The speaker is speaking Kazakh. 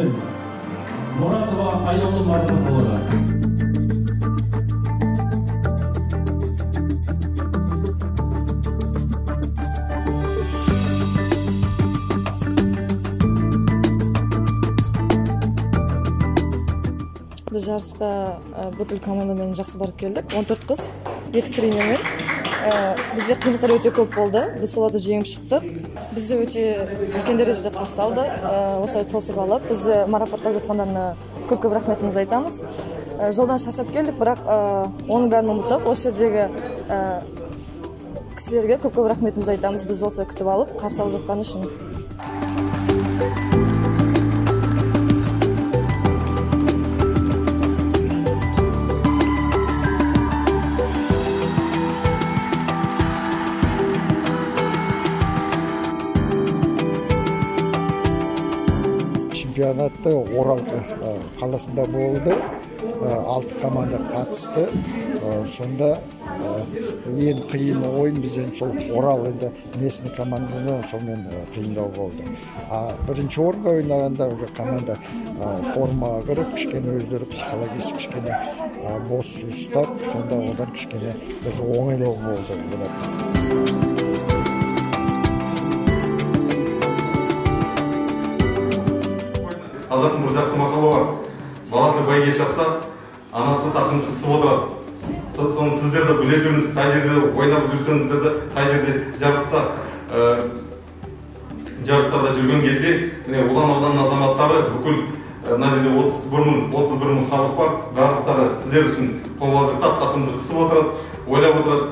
Нұркен Мұратова Айолы Марматоваға. Біз жарысқа бүкіл командамен жақсы барып келдік. 14 қыз, 2 тренермен. Бізде қиындықтар өте көп болды. Біз соларды жеңіп шықтық. Бізді өте үлкен дәрежеде қарсы алды. Осылай тосып алып, бізді марапаттап жатқандарына көп-көп рахметімізді айтамыз. Жолдан шаршап келдік, бірақ оның бәрін ұмытып, осы жердегі кісілерге көп-көп рахметімізді айтамыз. Бізді осылай күтіп алып, қарсы алып жатқаны үшін. Чемпионатты Орал қаласында болды. 6 команда қатысты. Сонда ең қиын ойын бізден сол Орал енді местный команданы сонымен қиындау болды. Бірінші орынға ойнағанда уже команда формаға кіріп, кішкене өздері психологически кішкене бос ұстап, сонда одан кішкене біз оңайлау болды. Қазақтың бір жақсы мақалы бар. Баласы бәйге шапса, анасы тақымды қысып отырады. Соны сіздер де біле жүріңіз, қай жерде ойнап жүрсеңіздер де, қай жерде жарыстарда жүрген кезде, ұлан-аудан азаматтары бүкіл мына жерде 31 мың халық бар. Барлықтары сіздер үшін қобалжықтап, тақымды қысып отырады, ойлап отырады.